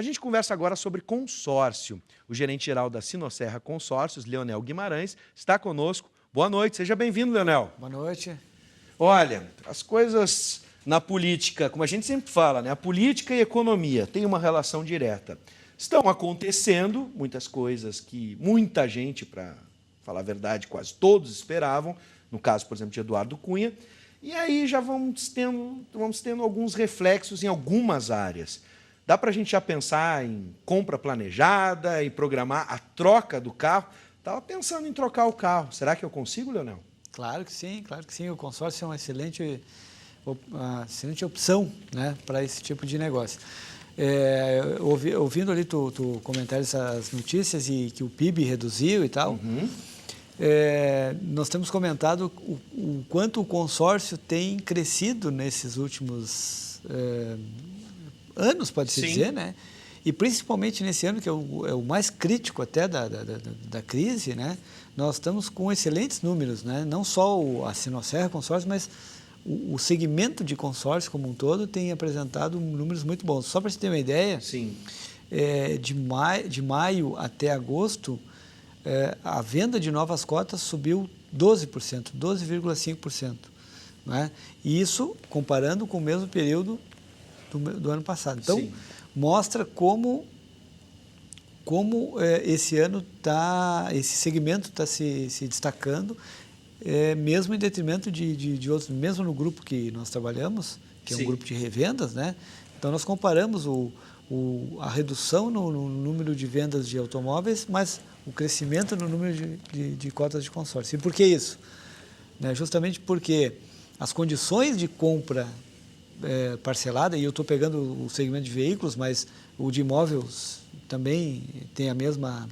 gente conversa agora sobre consórcio. O gerente-geral da Sinosserra Consórcios, Leonel Guimarães, está conosco. Boa noite, seja bem-vindo, Leonel. Boa noite. Olha, as coisas na política, como a gente sempre fala, né? A política e a economia têm uma relação direta. Estão acontecendo muitas coisas que muita gente, para falar a verdade, quase todos esperavam, no caso, por exemplo, de Eduardo Cunha, e aí já vamos tendo alguns reflexos em algumas áreas. Dá para a gente já pensar em compra planejada, em programar a troca do carro? Estava pensando em trocar o carro. Será que eu consigo, Leonel? Claro que sim, claro que sim. O consórcio é uma excelente opção, né, para esse tipo de negócio. Ouvindo ali tu comentar essas notícias e que o PIB reduziu e tal, nós temos comentado o quanto o consórcio tem crescido nesses últimos anos, pode-se dizer, né? E principalmente nesse ano, que é o mais crítico até da crise, né? Nós estamos com excelentes números, né? Não só a Sinosserra Consórcio, mas o segmento de consórcio como um todo tem apresentado números muito bons. Só para você ter uma ideia, de maio até agosto, a venda de novas cotas subiu 12%, 12,5%. Né? E isso comparando com o mesmo período do ano passado. Então, mostra como esse ano esse segmento está se destacando, mesmo em detrimento de outros, mesmo no grupo que nós trabalhamos, que é um grupo de revendas, né? Então, nós comparamos a redução no número de vendas de automóveis, mas o crescimento no número de cotas de consórcio. E por que isso? Né? Justamente porque as condições de compra parcelada, e eu estou pegando o segmento de veículos, mas o de imóveis também tem a mesma...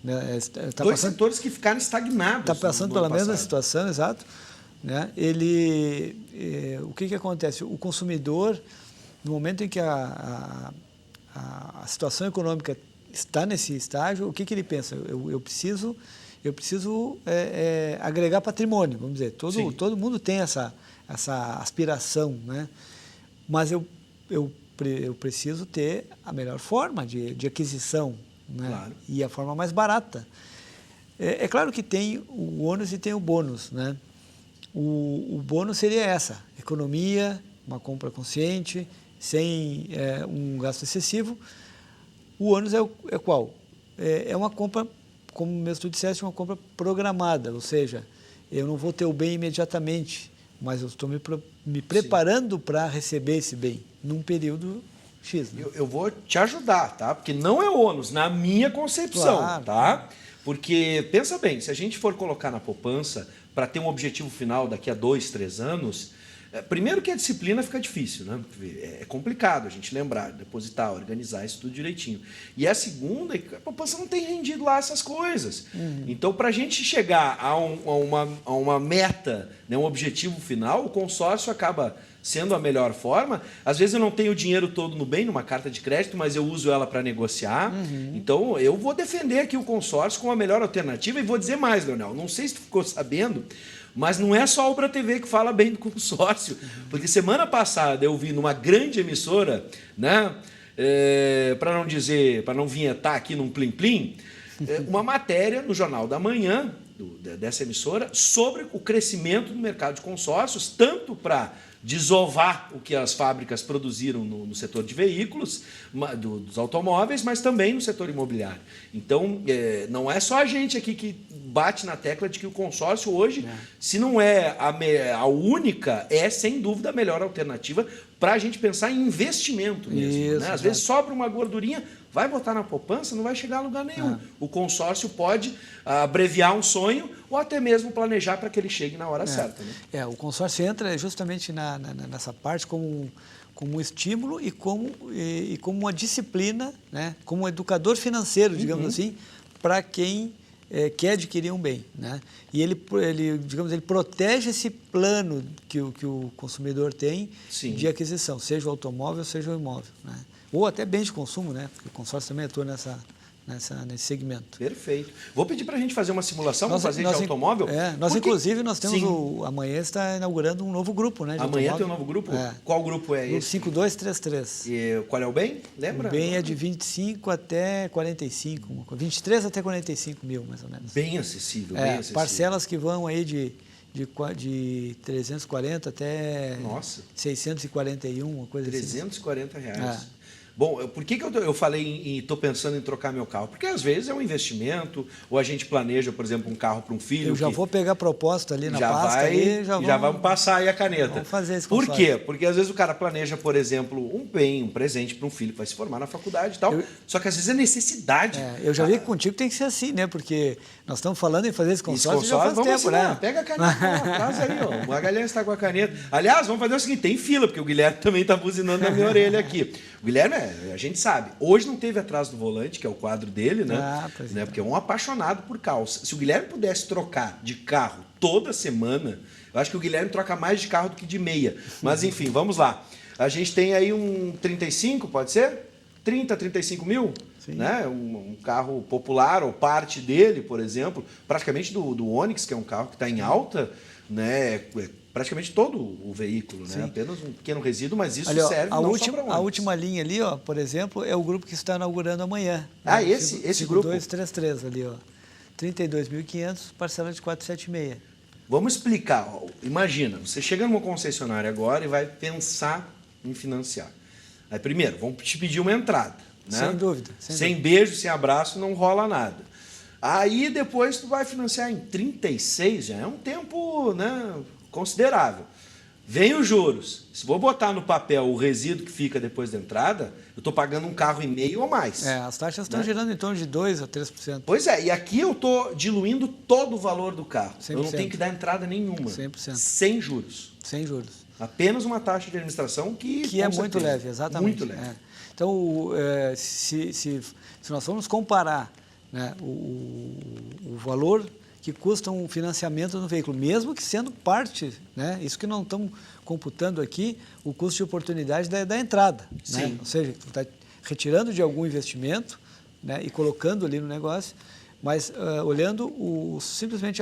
Né, Dois setores que ficaram estagnados. Está passando pela mesma situação, exato. Né? O que acontece? O consumidor, no momento em que a situação econômica está nesse estágio, o que ele pensa? Eu preciso agregar patrimônio, vamos dizer. Todo mundo tem essa aspiração, né? Mas eu preciso ter a melhor forma de aquisição, né? Claro. E a forma mais barata. É claro que tem o ônus e tem o bônus, né? O bônus seria economia, uma compra consciente, sem um gasto excessivo. O ônus é qual? É uma compra, como mesmo tu disseste, uma compra programada, ou seja, eu não vou ter o bem imediatamente, mas eu estou me preparando para receber esse bem num período X. Né? Eu vou te ajudar, tá? Porque não é ônus, na minha concepção, claro, tá? Porque, pensa bem, se a gente for colocar na poupança para ter um objetivo final daqui a 2, 3 anos, primeiro que a disciplina fica difícil, né? É complicado a gente lembrar, depositar, organizar isso tudo direitinho. E a segunda é que a poupança não tem rendido lá essas coisas. Então, para a gente chegar a uma meta, né, um objetivo final, o consórcio acaba sendo a melhor forma. Às vezes eu não tenho o dinheiro todo no bem, numa carta de crédito, mas eu uso ela para negociar. Então, eu vou defender aqui o consórcio como a melhor alternativa e vou dizer mais, Leonel. Não sei se tu ficou sabendo, mas não é só a Ubra TV que fala bem do consórcio, porque semana passada eu vi numa grande emissora, né, para não vinhetar aqui num plim-plim, uma matéria no Jornal da Manhã, dessa emissora, sobre o crescimento do mercado de consórcios, tanto para desovar o que as fábricas produziram no setor de veículos, dos automóveis, mas também no setor imobiliário. Então, não é só a gente aqui que bate na tecla de que o consórcio hoje, se não é a única, é sem dúvida a melhor alternativa para a gente pensar em investimento mesmo. Isso, né? Às vezes sobra uma gordurinha, vai botar na poupança, não vai chegar a lugar nenhum. O consórcio pode abreviar um sonho ou até mesmo planejar para que ele chegue na hora certa. Né? O consórcio entra justamente nessa parte como um estímulo e como uma disciplina, né? Como um educador financeiro, digamos assim, para quem quer adquirir um bem. Né? E ele protege esse plano que o consumidor tem de aquisição, seja o automóvel, seja o imóvel. Né? Ou até bens de consumo, né? Porque o consórcio também atua nesse segmento. Perfeito. Vou pedir para a gente fazer uma simulação, vamos fazer de automóvel? Inclusive, nós temos amanhã está inaugurando um novo grupo, né? Amanhã tem um novo grupo? Qual grupo é grupo esse? 5233. E qual é o bem? Lembra? O bem é de 25 até 45, 23 até 45 mil, mais ou menos. Bem acessível, bem acessível. Parcelas que vão aí de 340 até 641, uma coisa assim. R$340. Bom, por que eu falei e estou pensando em trocar meu carro? Porque às vezes é um investimento, ou a gente planeja, por exemplo, um carro para um filho. Eu já vou pegar a proposta ali na pasta e já vamos passar aí a caneta. Vamos fazer esse Por quê? Porque às vezes o cara planeja, por exemplo, um bem, um presente para um filho que vai se formar na faculdade e tal. Só que às vezes é necessidade. Eu já vi que contigo tem que ser assim, né? Porque nós estamos falando em fazer esse consórcio já faz tempo, assinar, né? Pega a caneta, traz aí, ó. O Magalhães está com a caneta. Aliás, vamos fazer o seguinte, tem fila, porque o Guilherme também está buzinando na minha orelha aqui. O Guilherme, a gente sabe, hoje não teve Atrás do Volante, que é o quadro dele, né? Porque é um apaixonado por carros. Se o Guilherme pudesse trocar de carro toda semana, eu acho que o Guilherme troca mais de carro do que de meia. Mas enfim, vamos lá. A gente tem aí um 35, pode ser? 35 mil? Né? Um carro popular, ou parte dele, por exemplo, praticamente do Onix, que é um carro que está em alta, né? Praticamente todo o veículo, né? Apenas um pequeno resíduo, mas isso serve não só para Onix. A última linha ali, ó, por exemplo, é o grupo que está inaugurando amanhã. Ah, né? esse grupo? 5233 ali, ó. 32.500, parcela de 476. Vamos explicar. Ó. Imagina, você chega numa concessionária agora e vai pensar em financiar. Aí, primeiro, vamos te pedir uma entrada. Né? Sem dúvida. Sem beijo, sem abraço, não rola nada. Aí, depois, tu vai financiar em 36, já é um tempo, né, considerável. Vem os juros. Se vou botar no papel o resíduo que fica depois da entrada, eu estou pagando um carro e meio ou mais. As taxas estão girando em torno de 2% a 3%. Pois é, e aqui eu estou diluindo todo o valor do carro. 100%. Eu não tenho que dar entrada nenhuma. 100%. Sem juros. Sem juros. Apenas uma taxa de administração que é muito leve, exatamente. Muito leve. Então, se nós formos comparar, né, o valor que custa um financiamento no veículo, mesmo que sendo parte, né, isso que não estamos computando aqui, o custo de oportunidade da entrada. Né? Ou seja, tu está retirando de algum investimento, né, e colocando ali no negócio, mas olhando simplesmente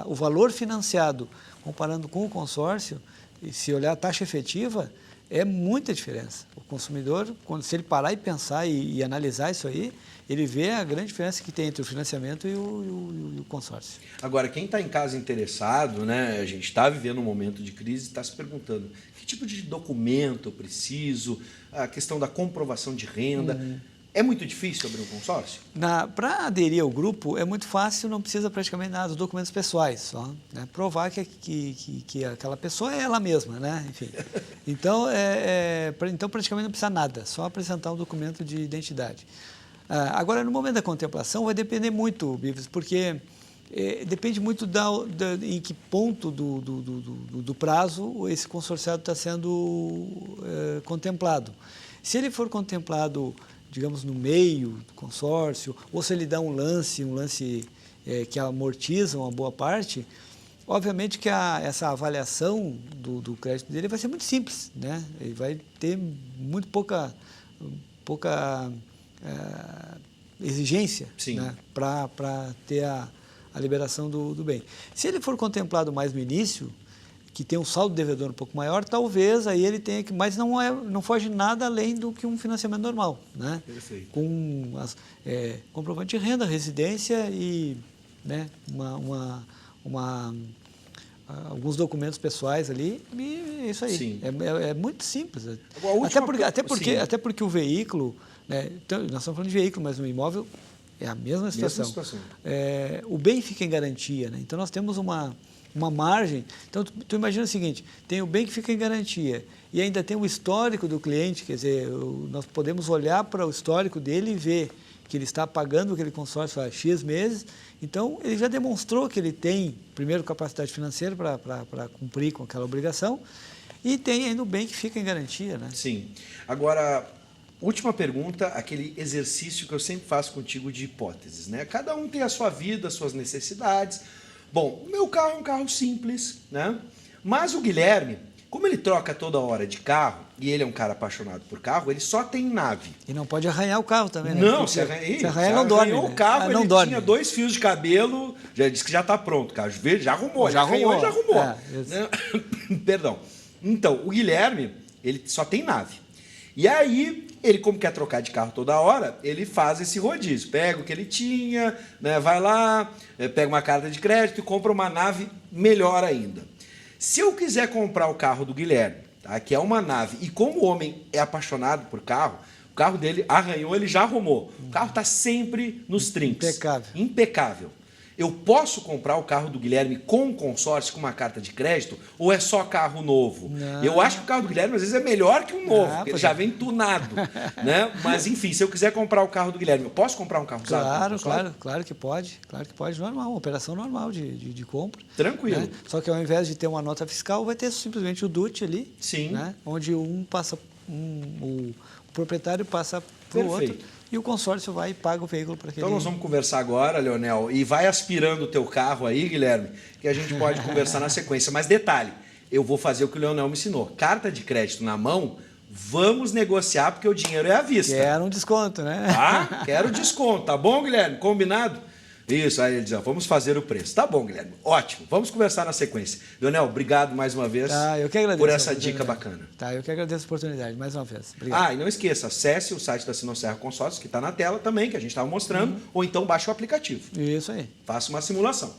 o valor financiado, comparando com o consórcio, e se olhar a taxa efetiva, é muita diferença. O consumidor, se ele parar e pensar e analisar isso aí, ele vê a grande diferença que tem entre o financiamento e o consórcio. Agora, quem está em casa interessado, né, a gente está vivendo um momento de crise, está se perguntando que tipo de documento eu preciso, a questão da comprovação de renda. É muito difícil abrir um consórcio? Para aderir ao grupo é muito fácil, não precisa praticamente nada dos documentos pessoais, só, né? Provar que aquela pessoa é ela mesma, né? Enfim. Então, então praticamente não precisa nada, só apresentar um documento de identidade. Agora, no momento da contemplação, vai depender muito, Bives, porque depende muito em que ponto do prazo esse consorciado está sendo contemplado. Se ele for contemplado, digamos, no meio do consórcio, ou se ele dá um lance que amortiza uma boa parte, obviamente que essa avaliação do crédito dele vai ser muito simples, né? Ele vai ter muito pouca exigência, né, para ter a liberação do bem. Se ele for contemplado mais no início, que tem um saldo devedor um pouco maior, talvez aí ele tenha que... Mas não foge nada além do que um financiamento normal, né? Perfeito. Com comprovante de renda, residência e, né, alguns documentos pessoais ali, e isso aí. Sim. É muito simples. Até porque o veículo, né, então, nós estamos falando de veículo, mas no imóvel é a mesma situação. O bem fica em garantia, né? Então nós temos uma margem. Então, tu imagina o seguinte, tem o bem que fica em garantia e ainda tem o histórico do cliente, quer dizer, nós podemos olhar para o histórico dele e ver que ele está pagando aquele consórcio há X meses, então ele já demonstrou que ele tem, primeiro, capacidade financeira para cumprir com aquela obrigação e tem ainda o bem que fica em garantia, né? Sim. Agora, última pergunta, aquele exercício que eu sempre faço contigo de hipóteses, né? Cada um tem a sua vida, as suas necessidades. Bom, o meu carro é um carro simples, né? Mas o Guilherme, Como ele troca toda hora de carro, e ele é um cara apaixonado por carro, ele só tem nave. E não pode arranhar o carro também, né? Não, se arranha, arranhar, não dorme. O Né? carro, não ele dorme. tinha 2 fios de cabelo, já disse que já está pronto, cara. Já arrumou, já arrumou. Né? Perdão. Então, o Guilherme, ele só tem nave. E aí, ele, como quer trocar de carro toda hora, ele faz esse rodízio. Pega o que ele tinha, né, vai lá, pega uma carta de crédito e compra uma nave melhor ainda. Se eu quiser comprar o carro do Guilherme, tá, que é uma nave, e como o homem é apaixonado por carro, o carro dele arranhou, ele já arrumou. O carro está sempre nos trinques. Impecável. Impecável. Eu posso comprar o carro do Guilherme com consórcio, com uma carta de crédito, ou é só carro novo? Não. Eu acho que o carro do Guilherme, às vezes, é melhor que um novo, porque ele já é. vem tunado. Né? Mas, enfim, se eu quiser comprar o carro do Guilherme, eu posso comprar um carro usado? Claro que pode. Claro que pode. Normal, uma operação normal de compra. Tranquilo. Né? Só que ao invés de ter uma nota fiscal, vai ter simplesmente o DUT ali. Sim. Né? Onde o proprietário passa para o outro. E o consórcio vai e paga o veículo para aquele... Então nós vamos conversar agora, Leonel, e vai aspirando o teu carro aí, Guilherme, que a gente pode conversar na sequência. Mas detalhe, eu vou fazer o que o Leonel me ensinou. Carta de crédito na mão, vamos negociar porque o dinheiro é à vista. Quero um desconto, né? Tá? Quero desconto, tá bom, Guilherme? Combinado? Isso, aí ele diz, vamos fazer o preço. Tá bom, Guilherme, ótimo. Vamos conversar na sequência. Leonel, obrigado mais uma vez eu que agradeço por essa dica bacana. Tá, eu que agradeço a oportunidade, mais uma vez. Obrigado. E não esqueça, acesse o site da Sinosserra Consórcios, que está na tela também, que a gente estava mostrando, ou então baixe o aplicativo. Isso aí. Faça uma simulação.